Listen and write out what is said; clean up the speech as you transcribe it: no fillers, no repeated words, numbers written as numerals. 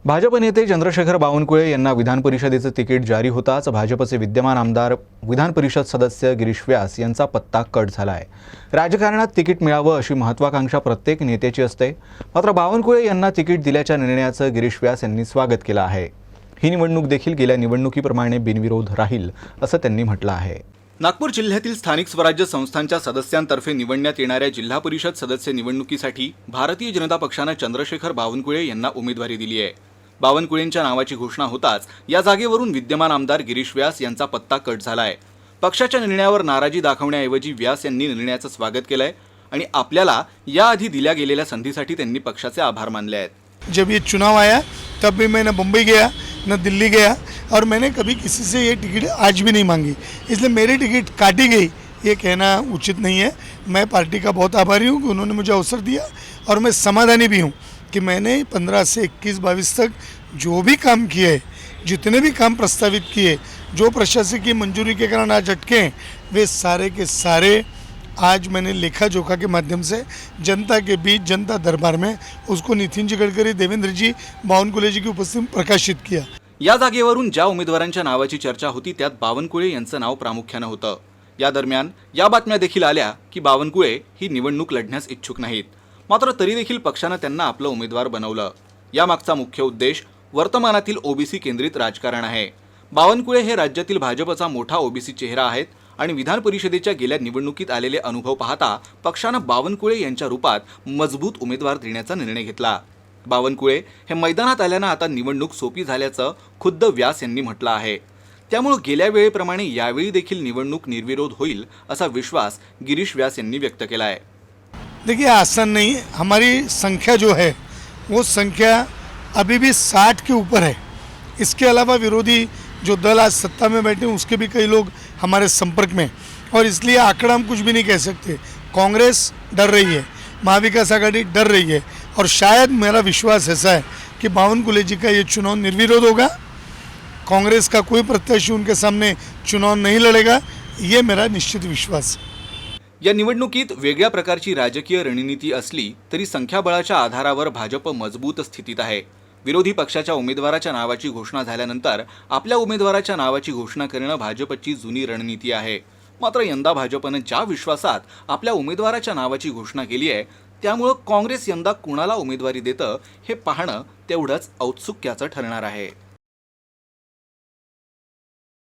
भाजप नेते चंद्रशेखर बावनकुळे यांना विधान परिषदेचं तिकीट जारी होताच भाजपचे विद्यमान आमदार विधान परिषद सदस्य गिरीश व्यास यांचा पत्ता कट झाला आहे। राजकारणात तिकीट मिळावं अशी महत्त्वाकांक्षा प्रत्येक नेत्याची असते, मात्र बावनकुळे यांना तिकीट दिल्याच्या निर्णयाचं गिरीश व्यास यांनी स्वागत केलं आहे। ही निवडणूक देखील गेल्या निवडणुकीप्रमाणे बिनविरोध राहील असं त्यांनी म्हटलं आहे। नागपूर जिल्ह्यातील स्थानिक स्वराज्य संस्थांच्या सदस्यांतर्फे निवडण्यात येणाऱ्या जिल्हा परिषद सदस्य निवडणुकीसाठी भारतीय जनता पक्षाने चंद्रशेखर बावनकुळे यांना उमेदवारी दिली आहे। बावनकुळेंच्या नावाची घोषणा होताच या जागेवरून विद्यमान आमदार गिरीश व्यास यांचा पत्ता कट झाला आहे। पक्षाच्या निर्णयावर नाराजी दाखवण्याऐवजी व्यास यांनी निर्णयाचं स्वागत केलंय आणि आपल्याला याआधी दिल्या गेलेल्या संधीसाठी त्यांनी पक्षाचे आभार मानले आहेत। जब ये चुनाव आया तब भी मैं न मुंबई गया न दिल्ली गया और मैंने कभी किसी से ये टिकट आज भी नहीं मांगी, इसलिए मेरी टिकट काटी गई ये कहना उचित नहीं है। मैं पार्टी का बहुत आभारी हूँ कि उन्होंने मुझे अवसर दिया और मैं समाधानी भी हूँ कि मैंने 15 से 21-22 तक जो भी काम किए, जितने भी काम प्रस्तावित किए, जो प्रशासकीय मंजूरी के कारण आज अटके हैं, वे सारे के सारे आज मैंने लेखा जोखा के माध्यम से जनता के बीच जनता दरबार में उसको नितिन जी गडकरी, देवेंद्र जी, बावनकुळे जी की उपस्थिति में प्रकाशित किया। या जागेवरून ज्या उमेदवारांच्या नावाची चर्चा होती त्यात बावनकुळे यांचं नाव प्रामुख्याने होतं। या दरम्यान या बातम्या देखील आल्या की बावनकुळे ही निवडणूक लढण्यास इच्छुक नाहीत, मात्र तरी देखील पक्षाने त्यांना आपलं उमेदवार बनवलं। यामागचा मुख्य उद्देश वर्तमानातील ओबीसी केंद्रित राजकारण आहे। बावनकुळे हे राज्यातील भाजपचा मोठा ओबीसी चेहरा आहेत आणि विधान परिषदेच्या गेल्या निवडणुकीत आलेले अनुभव पाहता पक्षानं बावनकुळे यांच्या रूपात मजबूत उमेदवार देण्याचा निर्णय घेतला। बावनकुळे हे मैदानात आल्यानं आता निवडणूक सोपी झाल्याचं खुद्द व्यास यांनी म्हटलं आहे। त्यामुळे गेल्या वेळेप्रमाणे यावेळी देखील निवडणूक निर्विरोध होईल असा विश्वास गिरीश व्यास यांनी व्यक्त केला है। देखिए आसान नहीं, हमारी संख्या जो है वो संख्या अभी भी 60 के ऊपर है। इसके अलावा विरोधी जो दल आज सत्ता में बैठे हैं उसके भी कई लोग हमारे संपर्क में, और इसलिए आंकड़ा हम कुछ भी नहीं कह सकते। कांग्रेस डर रही है, महाविकास आघाड़ी डर रही है, और शायद मेरा विश्वास ऐसा है कि बावनकुळे जी का ये चुनाव निर्विरोध होगा। कांग्रेस का कोई प्रत्याशी उनके सामने चुनाव नहीं लड़ेगा, ये मेरा निश्चित विश्वास है। या निवडणुकीत वेगळ्या प्रकारची राजकीय रणनीती असली तरी संख्याबळाच्या आधारावर भाजप मजबूत स्थितीत आहे। विरोधी पक्षाच्या उमेदवाराच्या नावाची घोषणा झाल्यानंतर आपल्या उमेदवाराच्या नावाची घोषणा करणं भाजपची जुनी रणनीती आहे। मात्र यंदा भाजपने ज्या विश्वासात आपल्या उमेदवाराच्या नावाची घोषणा केली आहे त्यामुळे काँग्रेस यंदा कुणाला उमेदवारी देतं हे पाहणं तेवढंच औत्सुक्याचं ठरणार आहे।